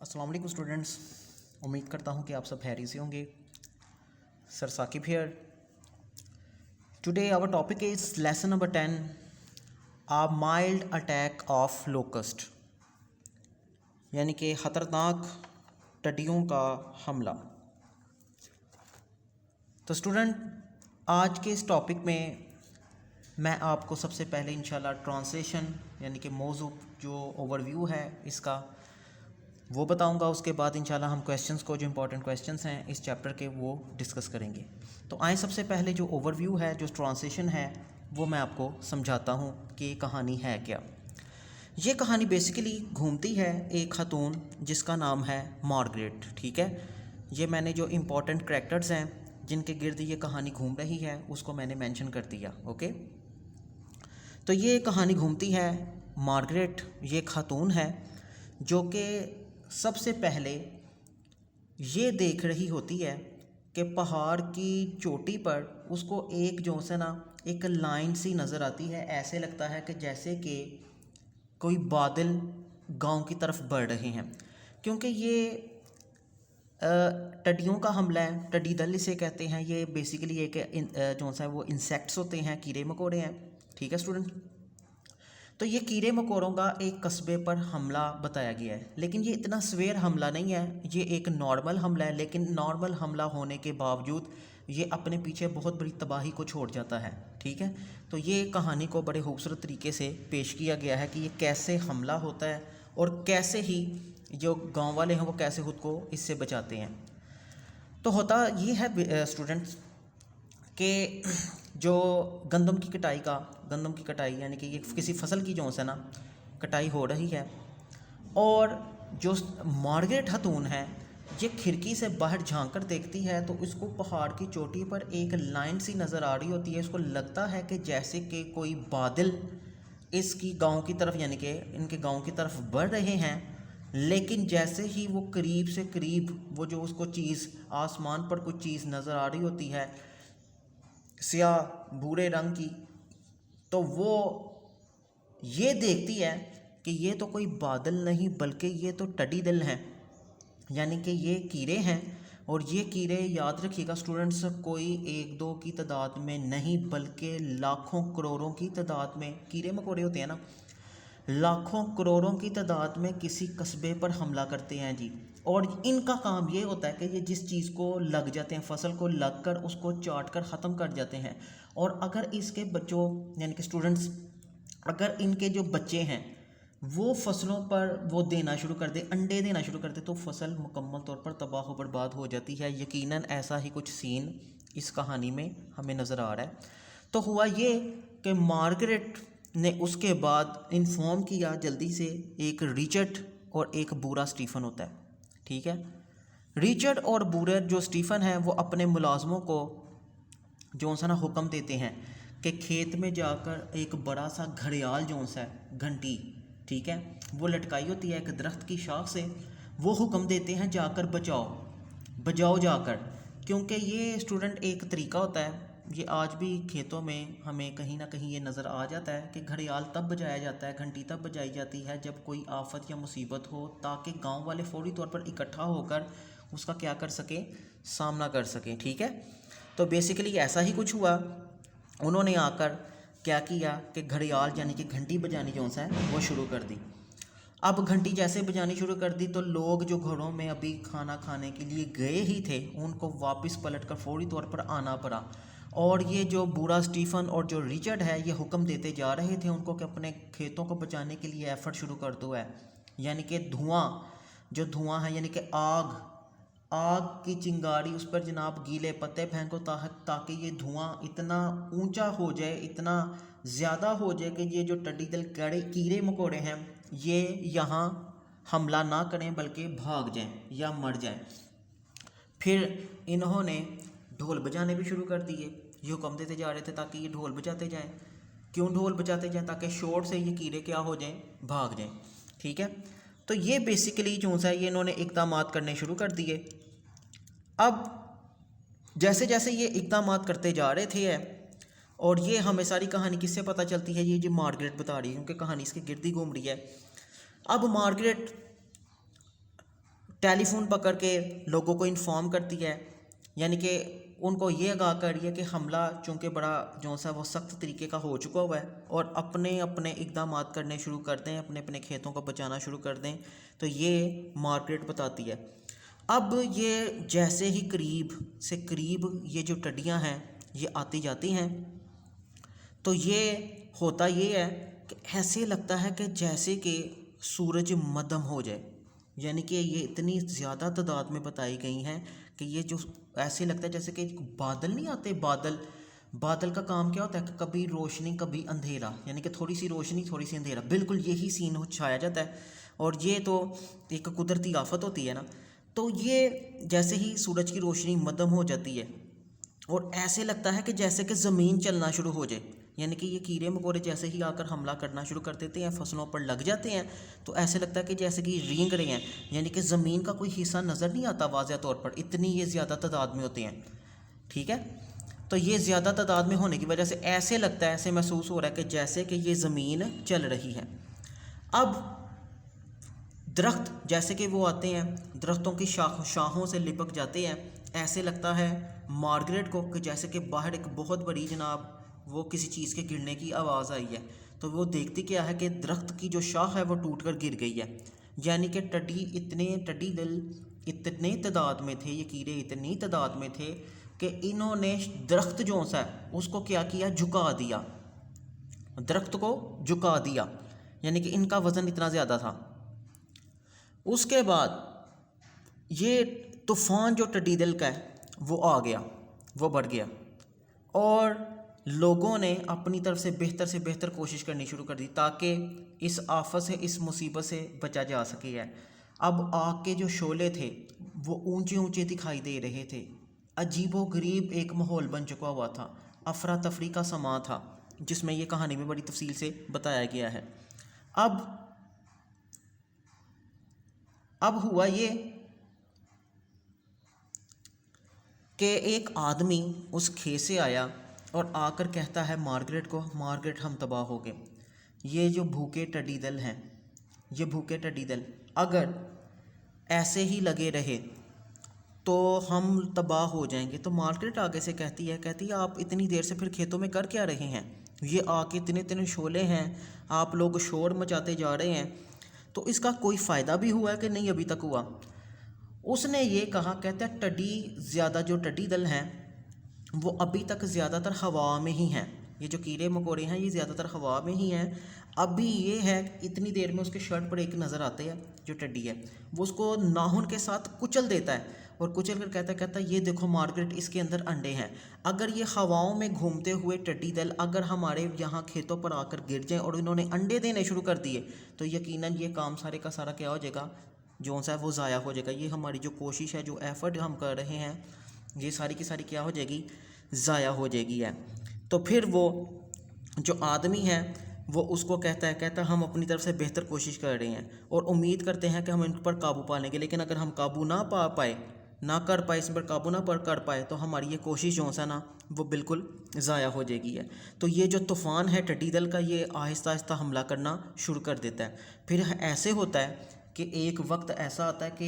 अस्सलाम वालेकुम स्टूडेंट्स, उम्मीद करता हूँ कि आप सब खैरियत से होंगे। Sir Saqib here. Today our topic is lesson number 10, a mild attack of locust, यानी कि ख़तरनाक टिड्डियों का हमला। तो स्टूडेंट, आज के इस टॉपिक में मैं आपको सबसे पहले इंशाल्लाह ट्रांसलेशन यानी कि मौजू जो ओवरव्यू है इसका वो बताऊंगा। उसके बाद इंशाल्लाह हम क्वेश्चंस को, जो इंपॉर्टेंट क्वेश्चंस हैं इस चैप्टर के, वो डिस्कस करेंगे। तो आए सबसे पहले जो ओवरव्यू है, जो ट्रांसलेशन है, वो मैं आपको समझाता हूँ कि ये कहानी है क्या। ये कहानी बेसिकली घूमती है एक खातून जिसका नाम है मार्गरेट। ठीक है, ये मैंने जो इम्पॉर्टेंट करैक्टर्स हैं जिनके गिर्द ये कहानी घूम रही है उसको मैंने मेंशन कर दिया। ओके, तो ये कहानी घूमती है मार्गरेट, ये खातून है जो कि सबसे पहले ये देख रही होती है कि पहाड़ की चोटी पर उसको एक जो से ना एक लाइन सी नज़र आती है। ऐसे लगता है कि जैसे कि कोई बादल गांव की तरफ बढ़ रहे हैं, क्योंकि ये टिड्डियों का हमला है। टिड्डी दल इसे कहते हैं। ये बेसिकली एक जो सा है वो इंसेक्ट्स होते हैं, कीड़े मकोड़े हैं। ठीक है स्टूडेंट, तो ये कीड़े मकोड़ों का एक कस्बे पर हमला बताया गया है, लेकिन ये इतना सवेर हमला नहीं है, ये एक नॉर्मल हमला है। लेकिन नॉर्मल हमला होने के बावजूद ये अपने पीछे बहुत बड़ी तबाही को छोड़ जाता है। ठीक है, तो ये कहानी को बड़े खूबसूरत तरीके से पेश किया गया है कि ये कैसे हमला होता है और कैसे ही जो गांव वाले हैं वो कैसे खुद को इससे बचाते हैं। तो होता ये है स्टूडेंट्स कि जो गंदम की कटाई यानी कि ये किसी फसल की जो है ना कटाई हो रही है, और जो मार्गरेट खातून है ये खिड़की से बाहर झांक कर देखती है तो इसको पहाड़ की चोटी पर एक लाइन सी नज़र आ रही होती है। इसको लगता है कि जैसे कि कोई बादल इसकी गांव की तरफ यानी कि इनके गांव की तरफ बढ़ रहे हैं। लेकिन जैसे ही वो करीब से करीब वो जो उसको चीज़ आसमान पर कुछ चीज़ नज़र आ रही होती है स्याह भूरे रंग की, तो वो ये देखती है कि ये तो कोई बादल नहीं बल्कि ये तो टिड्डी दल हैं, यानी कि ये कीड़े हैं। और ये कीड़े, याद रखिएगा स्टूडेंट्स, कोई एक दो की तादाद में नहीं बल्कि लाखों करोड़ों की तादाद में कीड़े मकोड़े होते हैं ना, लाखों करोड़ों की तादाद में किसी कस्बे पर हमला करते हैं जी। और इनका काम ये होता है कि ये जिस चीज़ को लग जाते हैं, फसल को लग कर उसको चाट कर ख़त्म कर जाते हैं। और अगर इसके बच्चों यानी कि स्टूडेंट्स, अगर इनके जो बच्चे हैं वो फसलों पर वो देना शुरू कर दे, अंडे देना शुरू कर दे, तो फसल मुकम्मल तौर पर तबाह बर्बाद हो जाती है। यकीनन ऐसा ही कुछ सीन इस कहानी में हमें नज़र आ रहा है। तो हुआ ये कि मार्गरेट ने उसके बाद इन्फॉर्म किया जल्दी से, एक रिचर्ड और एक बूरा स्टीफ़न होता है। ठीक है, रिचर्ड और बूरा जो स्टीफ़न है वो अपने मुलाजमों को जो सा ना हुक्म देते हैं कि खेत में जाकर एक बड़ा सा घड़ियाल जो सा है घंटी, ठीक है, वो लटकाई होती है एक दरख्त की शाख से, वो हुक्म देते हैं जाकर बजाओ जाकर। क्योंकि ये स्टूडेंट एक तरीका होता है, ये आज भी खेतों में हमें कहीं ना कहीं ये नज़र आ जाता है कि घड़ियाल तब बजाया जाता है, घंटी तब बजाई जाती है जब कोई आफत या मुसीबत हो, ताकि गांव वाले फौरी तौर पर इकट्ठा होकर उसका क्या कर सकें, सामना कर सकें। ठीक है, तो बेसिकली ऐसा ही कुछ हुआ। उन्होंने आकर क्या किया कि घड़ियाल यानी कि घंटी बजानी जो है वो शुरू कर दी। अब घंटी जैसे बजानी शुरू कर दी तो लोग जो घरों में अभी खाना खाने के लिए गए ही थे उनको वापस पलटकर फौरी तौर पर आना पड़ा। और ये जो बूढ़ा स्टीफ़न और जो रिचर्ड है ये हुक्म देते जा रहे थे उनको कि अपने खेतों को बचाने के लिए एफर्ट शुरू कर दो है, यानी कि धुआं है यानी कि आग की चिंगारी, उस पर जनाब गीले पत्ते फेंको ताकि ये धुआं इतना ऊंचा हो जाए, इतना ज़्यादा हो जाए कि ये जो टिड्डी दल कीड़े मकोड़े हैं ये यहाँ हमला ना करें बल्कि भाग जाएं या मर जाएं। फिर इन्होंने ढोल बजाने भी शुरू कर दिए। ये हुक्म देते जा रहे थे ताकि ये ढोल बजाते जाएं। क्यों ढोल बजाते जाएं? ताकि शोर से ये कीड़े क्या हो जाएं, भाग जाएं। ठीक है, तो ये बेसिकली जो है ये इन्होंने इक़दाम करने शुरू कर दिए। अब जैसे जैसे ये इक़दाम करते जा रहे थे और ये हमें सारी कहानी किससे पता चलती है, ये जो मार्गरेट बता रही है क्योंकि कहानी इसके गिर्द ही घूम रही है। अब मार्गरेट टेलीफोन पकड़ के लोगों को इन्फॉर्म करती है, यानी कि उनको ये आगाह कर रही है कि हमला चूँकि बड़ा जो सा वो सख्त तरीके का हो चुका हुआ है और अपने अपने इकदाम करने शुरू कर दें, अपने अपने खेतों को बचाना शुरू कर दें। तो ये मार्गरेट बताती है। अब ये जैसे ही करीब से करीब ये जो टड्डियाँ हैं ये आती जाती हैं, तो ये होता ये है कि ऐसे लगता है कि जैसे कि सूरज मद्धम हो जाए, यानी कि ये इतनी ज़्यादा तादाद में बताई गई हैं कि ये जो ऐसे लगता है जैसे कि बादल नहीं आते, बादल का काम क्या होता है कि कभी रोशनी कभी अंधेरा, यानी कि थोड़ी सी रोशनी थोड़ी सी अंधेरा, बिल्कुल यही सीन छाया जाता है। और ये तो एक कुदरती आफत होती है ना। तो ये जैसे ही सूरज की रोशनी मद्धम हो जाती है और ऐसे लगता है कि जैसे कि ज़मीन चलना शुरू हो जाए, यानी कि ये कीड़े मकोड़े जैसे ही आकर हमला करना शुरू कर देते हैं, फसलों पर लग जाते हैं, तो ऐसे लगता है कि जैसे कि रेंग रहे हैं, यानी कि ज़मीन का कोई हिस्सा नज़र नहीं आता वाज़ह तौर पर, इतनी ये ज़्यादा तादाद में होते हैं। ठीक है, तो ये ज़्यादा तादाद में होने की वजह से ऐसे लगता है, ऐसे महसूस हो रहा है कि जैसे कि ये ज़मीन चल रही है। अब दरख्त जैसे कि वो आते हैं, दरख्तों की शाखों से लिपक जाते हैं, ऐसे लगता है मार्गरेट को कि जैसे कि बाहर एक बहुत बड़ी जनाब वो किसी चीज़ के गिरने की आवाज़ आई है। तो वो देखती क्या है कि दरख्त की जो शाख है वो टूट कर गिर गई है, यानी कि टड्डी दिल इतने तादाद में थे, ये कीड़े इतनी तादाद में थे कि इन्होंने दरख्त जो सा है उसको क्या किया, झुका दिया, दरख्त को झुका दिया, यानी कि इनका वज़न इतना ज़्यादा था। उसके बाद ये तूफ़ान जो टड्डी दिल का है वो आ गया, वो बढ़ गया और लोगों ने अपनी तरफ से बेहतर कोशिश करनी शुरू कर दी ताकि इस आफत से, इस मुसीबत से बचा जा सके है। अब आग के जो शोले थे वो ऊंचे ऊंचे दिखाई दे रहे थे, अजीबो गरीब एक माहौल बन चुका हुआ था, अफरा तफरी का समा था, जिसमें ये कहानी में बड़ी तफसील से बताया गया है। अब हुआ ये कि एक आदमी उस खेत से आया और आकर कहता है मार्गरेट को, मार्गरेट हम तबाह हो गए, ये जो भूखे टड्डी दल हैं, ये भूखे टड्डी दल अगर ऐसे ही लगे रहे तो हम तबाह हो जाएंगे। तो मार्गरेट आगे से कहती है आप इतनी देर से फिर खेतों में कर क्या रहे हैं, ये आके इतने इतने शोले हैं, आप लोग शोर मचाते जा रहे हैं, तो इसका कोई फ़ायदा भी हुआ है कि नहीं अभी तक हुआ। उसने ये कहा, कहता है जो टड्डी दल हैं वो अभी तक ज़्यादातर हवा में ही हैं, ये जो कीड़े मकोड़े हैं ये ज़्यादातर हवा में ही हैं। अभी ये है इतनी देर में उसके शर्ट पर एक नज़र आते हैं जो टड्डी है, वो उसको नाखून के साथ कुचल देता है और कुचल कर कहता है ये देखो मार्गरेट, इसके अंदर अंडे हैं, अगर ये हवाओं में घूमते हुए टड्डी दल अगर हमारे यहाँ खेतों पर आकर गिर जाएँ और इन्होंने अंडे देने शुरू कर दिए तो यकीनन ये काम सारे का सारा क्या हो जाएगा, जो सा है वो ज़ाया हो जाएगा। ये हमारी जो कोशिश है, जो एफ़र्ट हम कर रहे हैं, ये सारी की सारी क्या हो जाएगी, ज़ाया हो जाएगी है। तो फिर वो जो आदमी है वो उसको कहता है हम अपनी तरफ से बेहतर कोशिश कर रहे हैं और उम्मीद करते हैं कि हम इन पर काबू पा लेंगे, लेकिन अगर हम काबू ना कर पाए, इस पर काबू ना कर पाए तो हमारी ये कोशिश जो है ना वो बिल्कुल ज़ाया हो जाएगी है। तो ये जो तूफ़ान है टड्डी दल का, ये आहिस्ता आहिस्ता हमला करना शुरू कर देता है। फिर ऐसे होता है कि एक वक्त ऐसा आता है कि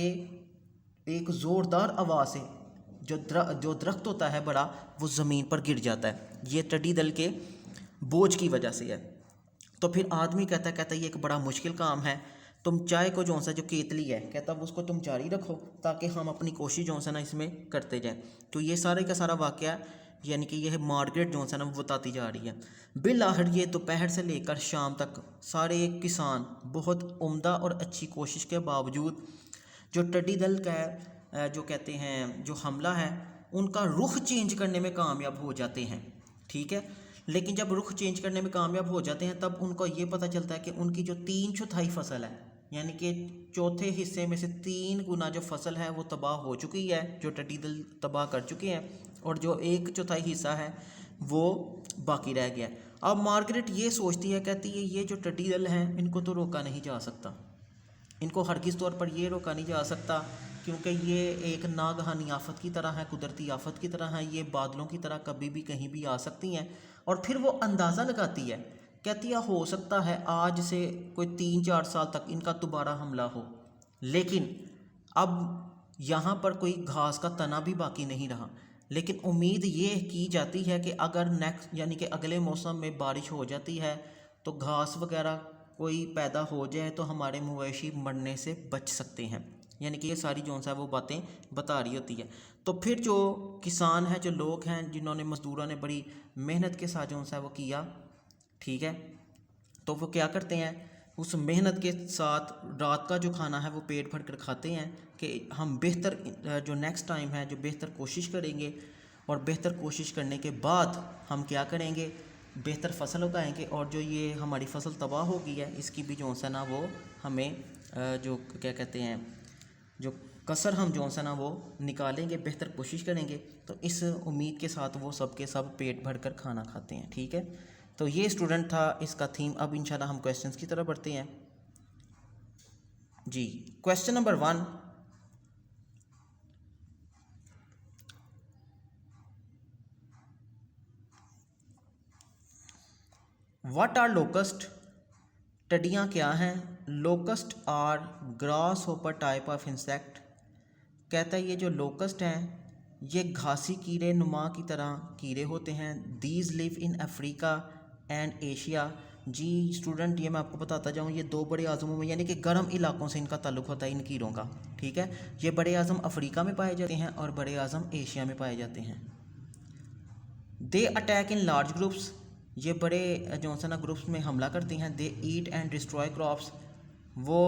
एक ज़ोरदार आवाज़ से जो दरख्त होता है बड़ा, वो ज़मीन पर गिर जाता है, ये टड्डी दल के बोझ की वजह से है। तो फिर आदमी कहता है ये एक बड़ा मुश्किल काम है, तुम चाय को जो केतली है, कहता वो उसको तुम जारी रखो ताकि हम अपनी कोशिश जो है ना इसमें करते जाएं। तो ये सारे का सारा वाक़या यानी कि यह मार्गरेट जो है ना वो बताती जा रही है। बिलाखिर ये दोपहर से लेकर शाम तक सारे किसान बहुत उम्दा और अच्छी कोशिश के बावजूद जो टड्डी दल का जो कहते हैं जो हमला है उनका रुख चेंज करने में कामयाब हो जाते हैं। ठीक है, लेकिन जब रुख चेंज करने में कामयाब हो जाते हैं तब उनको ये पता चलता है कि उनकी जो 3/4 फसल है, यानी कि चौथे हिस्से में से 3 गुना जो फसल है वो तबाह हो चुकी है, जो टड्डी दल तबाह कर चुके हैं, और जो 1/4 हिस्सा है वो बाकी रह गया। अब मार्गरेट ये सोचती है, कहती है ये जो टड्डी दल हैं इनको तो रोका नहीं जा सकता, इनको हरगिज़ तौर पर ये रोका नहीं जा सकता क्योंकि ये एक नागहानी आफत की तरह है, कुदरती आफत की तरह है, ये बादलों की तरह कभी भी कहीं भी आ सकती हैं। और फिर वो अंदाज़ा लगाती है, कहती है हो सकता है आज से कोई 3-4 साल तक इनका दोबारा हमला हो, लेकिन अब यहाँ पर कोई घास का तना भी बाकी नहीं रहा, लेकिन उम्मीद ये की जाती है कि अगर नेक्स्ट यानी कि अगले मौसम में बारिश हो जाती है तो घास वगैरह कोई पैदा हो जाए तो हमारे मवेशी मरने से बच सकते हैं। यानी कि ये सारी जो सा वो बातें बता रही होती है। तो फिर जो किसान हैं, जो लोग हैं, जिन्होंने मज़दूरों ने बड़ी मेहनत के साथ जो सा वो किया, ठीक है, तो वो क्या करते हैं, उस मेहनत के साथ रात का जो खाना है वो पेट भर कर खाते हैं कि हम बेहतर जो नेक्स्ट टाइम है जो बेहतर कोशिश करेंगे, और बेहतर कोशिश करने के बाद हम क्या करेंगे, बेहतर फसल उगाएंगे, और जो ये हमारी फसल तबाह हो गई है इसकी भी जो सा ना वो हमें जो क्या कहते हैं, जो कसर हम जो सा ना वो निकालेंगे, बेहतर कोशिश करेंगे। तो इस उम्मीद के साथ वो सब के सब पेट भर कर खाना खाते हैं, ठीक है। तो ये स्टूडेंट था इसका थीम। अब इंशाल्लाह हम क्वेश्चंस की तरफ बढ़ते हैं जी। Question number 1, what are locust? टडियाँ क्या हैं? Locust are grasshopper type of insect. कहता है ये जो लोकस्ट हैं ये घासी कीड़े नुमा की तरह कीड़े होते हैं। These live in Africa and Asia. जी स्टूडेंट, ये मैं आपको बताता जाऊँ, ये दो बड़े आज़मों में यानी कि गर्म इलाकों से इनका ताल्लुक़ होता है इन कीड़ों का, ठीक है। ये बड़े आज़म अफ्रीका में पाए जाते हैं और बड़े आज़म एशिया में पाए जाते हैं। They attack in large groups. ये बड़े जो सा ना ग्रुप्स में हमला करते हैं। दे ईट एंड डिस्ट्रॉय क्रॉप्स। वो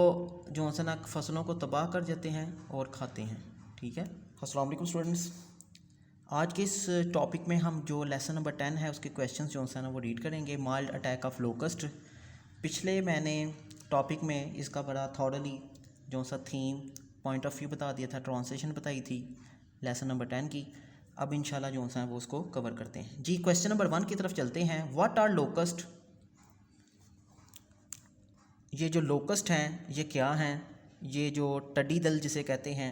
जो सा ना फसलों को तबाह कर जाते हैं और खाते हैं, ठीक है। अस्सलाम वालेकुम स्टूडेंट्स, आज के इस टॉपिक में हम जो लेसन नंबर 10 है उसके क्वेश्चंस जो है ना वो रीड करेंगे। Mild attack of locust. पिछले मैंने टॉपिक में इसका बड़ा थॉरली जो सा थीम पॉइंट ऑफ व्यू बता दिया था, ट्रांसलेशन बताई थी लेसन नंबर 10 की। अब इंशाल्लाह जो सा है वो उसको कवर करते हैं जी। क्वेश्चन नंबर 1 की तरफ चलते हैं। What are locust? ये जो लोकस्ट हैं ये क्या हैं? ये जो टडी दल जिसे कहते हैं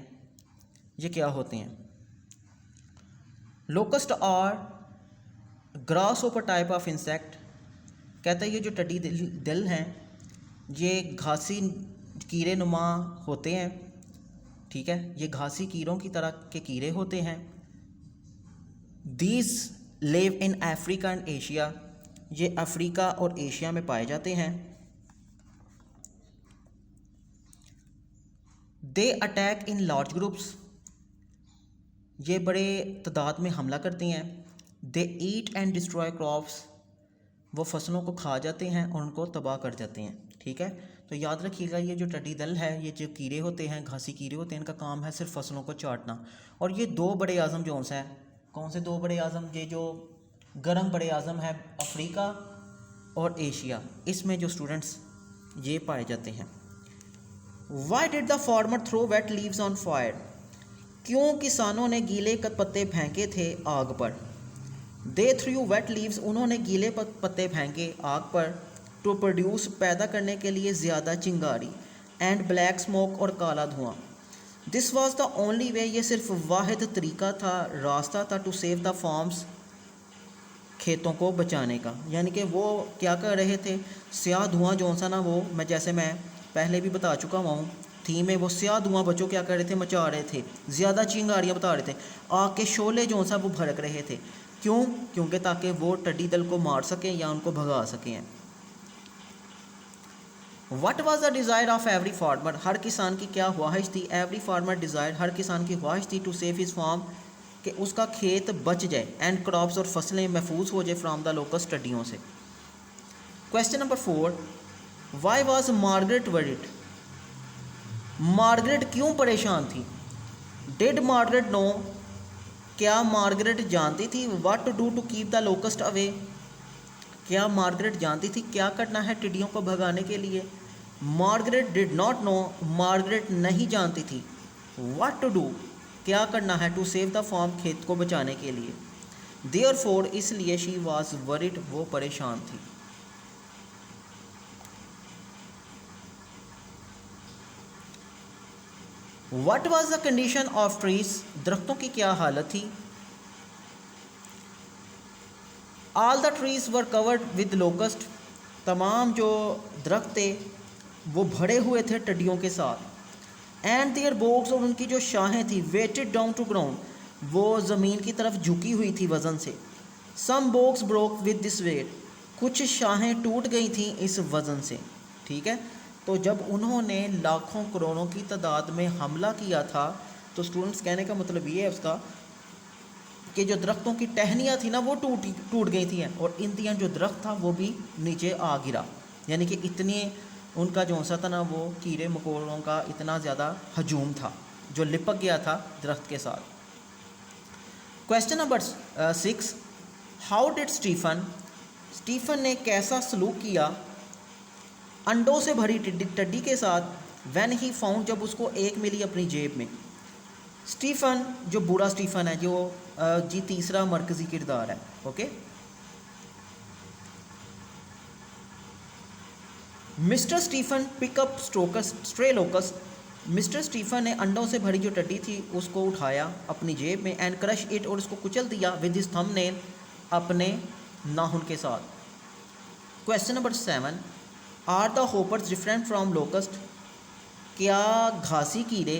ये क्या होते हैं? Locust are grasshopper type of insect. कहता है ये जो टडी दल हैं ये घासी कीड़े नुमा होते हैं, ठीक है। ये घासी कीड़ों की तरह के कीड़े होते हैं। These live in Africa and Asia. ये अफ्रीका और एशिया में पाए जाते हैं। They attack in large groups. ये बड़े तादाद में हमला करते हैं। दे ईट एंड डिस्ट्रॉय क्रॉप्स। वो फसलों को खा जाते हैं और उनको तबाह कर जाते हैं, ठीक है। तो याद रखिएगा ये जो टडी दल है, ये जो कीड़े होते हैं, घासी कीड़े होते हैं, इनका काम है सिर्फ फसलों को चाटना। और ये दो बड़े आज़म जो है, कौन से दो बड़े आज़म? ये जो गर्म बड़े आज़म है अफ्रीका और एशिया, इसमें जो स्टूडेंट्स ये पाए जाते हैं। Why did the farmer throw wet leaves on fire? क्यों किसानों ने गीले पत्ते फेंके थे आग पर? They threw wet leaves. उन्होंने गीले पत्ते फेंके आग पर। To produce. पैदा करने के लिए ज़्यादा चिंगारी। And black smoke. और काला धुआं। This was the only way. ये सिर्फ वाहिद तरीका था, रास्ता था। To save the farms. खेतों को बचाने का। यानी कि वो क्या कर रहे थे? स्याह धुआं जो सा ना वो मैं पहले भी बता चुका हुआ हूँ थीम में। वो स्याह धुआं बच्चों क्या कर रहे थे? मचा रहे थे। ज़्यादा चिंगारियाँ बता रहे थे। आग के शोले जो सा वो भड़क रहे थे। क्यों? क्योंकि ताकि वो टड्डी दल को मार सकें या उनको भगा सकें। What was the desire of every farmer? हर किसान की क्या ख्वाहिश थी? Every farmer desire. हर किसान की ख्वाहिश थी टू सेव हिज फार्म, कि उसका खेत बच जाए। And crops. और फसलें महफूज हो जाए फ्राम द लोकस्ट टड्डियों से। Question number 4, why was Margaret worried? Margaret क्यों परेशान थी? Did Margaret know? क्या मार्गरेट जानती थी? What to do to keep the locust away? क्या मार्गरेट जानती थी क्या करना है टिड्डियों को भगाने के लिए? Margaret did not know. Margaret नहीं जानती थी। What to do? क्या करना है? To save the farm. खेत को बचाने के लिए। देयरफॉर। इसलिए शी वॉज वरिड। वो परेशान थी। What was the condition of trees? दरख्तों की क्या हालत थी? All the trees were covered with locust. तमाम जो दरख्त थे वो भरे हुए थे टड्डियों के साथ। एंड देयर बोक्स, और उनकी जो शाहें थी, वेटेड डाउन टू ग्राउंड, वो ज़मीन की तरफ झुकी हुई थी वज़न से। Some boughs broke with this weight, कुछ शाहें टूट गई थी इस वज़न से, ठीक है। तो जब उन्होंने लाखों करोड़ों की तादाद में हमला किया था, तो स्टूडेंट्स कहने का मतलब ये है उसका कि जो दरख्तों की टहनियाँ थी ना वो टूट गई थी, और इंदियन जो दरख्त था वो भी नीचे आ गिरा, यानी कि इतने उनका जो सा था ना वो कीड़े मकोड़ों का इतना ज़्यादा हजूम था जो लिपक गया था दरख्त के साथ। Question number 6, how did Stephen ने कैसा सलूक किया अंडों से भरी टड्डी के साथ, व्हेन ही फाउंड, जब उसको एक मिली अपनी जेब में। स्टीफन जो बूढ़ा स्टीफन है, जो जी तीसरा मरकज़ी किरदार है, okay. Mister Stephen pick up stray locusts, Mister Stephen ने अंडों से भरी जो टड्डी थी उसको उठाया अपनी जेब में, एंड क्रश इट, और उसको कुचल दिया, विद हिज थंबनेल, अपने नाखून के साथ। Question number 7, are the hoppers different from locust, क्या घासी कीड़े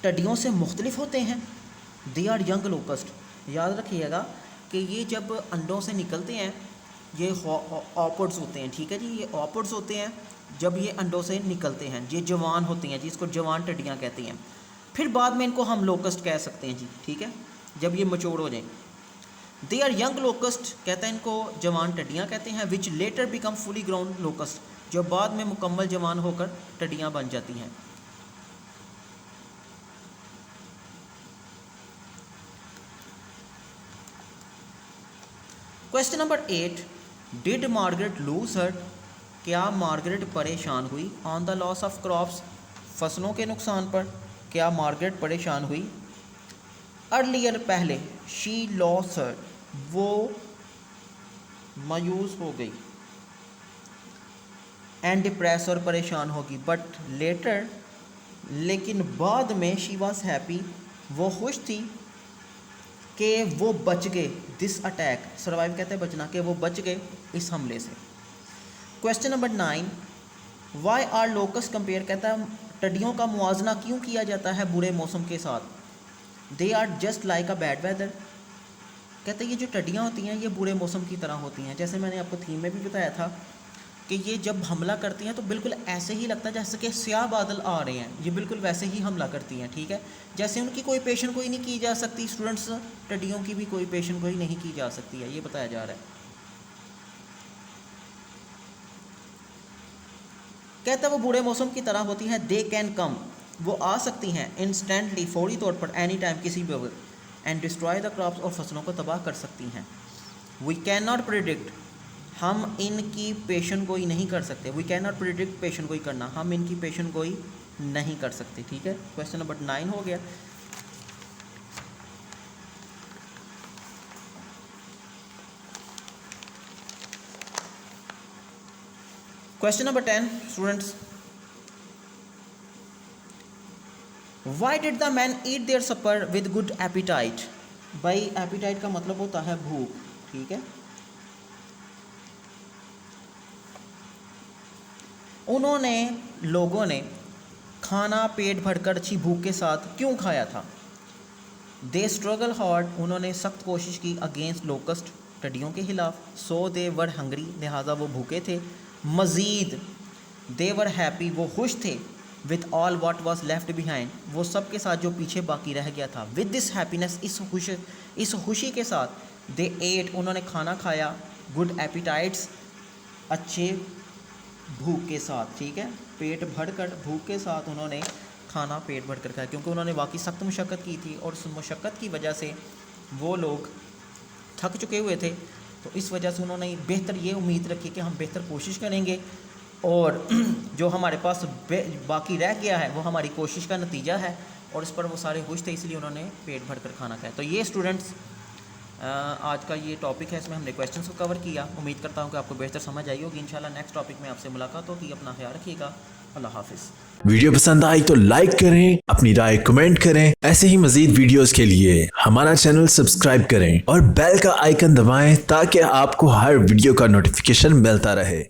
टड्डियों से मुख्तलिफ होते हैं। दे आर यंग लोकस्ट, याद रखिएगा कि ये जब अंडों से निकलते हैं ये ऑपर्ड्स होते हैं, ठीक है जी, ये ऑपर्ड्स होते हैं जब ये अंडों से निकलते हैं, ये जवान होते हैं जी, इसको जवान टड्डियाँ कहते हैं। फिर बाद में इनको हम लोकस्ट कह सकते हैं जी, ठीक है, जब ये मचोड़ हो जाए। दे आर यंग लोकस्ट, कहते हैं इनको जवान टड्डियाँ कहते हैं, which later become fully grown locust, जो बाद में मुकम्मल जवान होकर टड्डियाँ बन जाती हैं। Question number 8, did Margaret loose hurt, क्या मार्गरेट परेशान हुई on the loss of crops, फसलों के नुकसान पर क्या मार्गरेट परेशान हुई। अर्लियर, पहले, शी लॉस हर्ट, वो मायूस हो गई, एंड डिप्रेस, और परेशान होगी, बट लेटर, लेकिन बाद में, शी वॉज हैप्पी, वो खुश थी कि वो बच गए, दिस अटैक, सर्वाइव कहते हैं बचना, कि वो बच गए इस हमले से। Question number 9, why are locusts compare, कहता है टड्डियों का मुआवजना क्यों किया जाता है बुरे मौसम के साथ। They are just like a bad weather, कहते हैं ये जो टड्डियाँ होती हैं ये बुरे मौसम की तरह होती हैं। जैसे मैंने आपको थीम में भी बताया था कि ये जब हमला करती हैं तो बिल्कुल ऐसे ही लगता है जैसे कि स्याह बादल आ रहे हैं, ये बिल्कुल वैसे ही हमला करती हैं, ठीक है। जैसे उनकी कोई पेशन गोई नहीं की जा सकती स्टूडेंट्स, टड्डियों की भी कोई पेशन गोई नहीं की जा सकती है, ये बताया जा रहा है। कहता है वो बुरे मौसम की तरह होती हैं, दे कैन कम, वो आ सकती हैं, इंस्टेंटली, फौरी तौर पर, एनी टाइम, किसी भी वक्त, एंड डिस्ट्रॉय द क्रॉप्स, और फसलों को तबाह कर सकती हैं। वी कैन नॉट प्रिडिक्ट, हम इनकी पेशन गोई नहीं कर सकते। वी कैन नॉट प्रिडिक्ट, पेशन गोई करना, हम इनकी पेशन गोई नहीं कर सकते, ठीक है। क्वेश्चन नंबर 9 हो गया। Question number 10 students, why did the man eat their supper with good appetite. भाई एपिटाइट का मतलब होता है भूख, ठीक है। उन्होंने, लोगों ने खाना पेट भरकर अच्छी भूख के साथ क्यों खाया था। दे स्ट्रगल हार्ड, उन्होंने सख्त कोशिश की, अगेंस्ट लोकस्ट, टड्डियों के खिलाफ, सो दे वर हंग्री, लिहाजा वो भूखे थे। मज़ीद, दे वर हैप्पी, वो खुश थे, with all what was left behind, वो सब के साथ जो पीछे बाकी रह गया था। विद दिस हैप्पीनेस, इस खुशी के साथ, दे एट, उन्होंने खाना खाया, गुड एपिटाइट्स, अच्छे भूख के साथ, ठीक है, पेट भरकर, भूख के साथ उन्होंने खाना पेट भरकर खाया, क्योंकि उन्होंने वाकई सख्त मुशक्क़त की थी और उस मुशक्क़त की वजह से वो लोग थक चुके हुए थे। तो इस वजह से उन्होंने बेहतर ये उम्मीद रखी कि हम बेहतर कोशिश करेंगे और जो हमारे पास बाकी रह गया है वो हमारी कोशिश का नतीजा है, और इस पर वो सारे खुश थे, इसलिए उन्होंने पेट भर कर खाना खाया। तो ये स्टूडेंट्स आज का ये टॉपिक है, इसमें हमने क्वेश्चंस को कवर किया। उम्मीद करता हूँ कि आपको बेहतर समझ आई होगी। इंशाल्लाह नेक्स्ट टॉपिक में आपसे मुलाकात होगी। अपना ख्याल रखिएगा। अल्लाह हाफिज़। वीडियो पसंद आई तो लाइक करें, अपनी राय कमेंट करें। ऐसे ही मजीद वीडियोस के लिए हमारा चैनल सब्सक्राइब करें और बेल का आइकन दबाएं ताकि आपको हर वीडियो का नोटिफिकेशन मिलता रहे।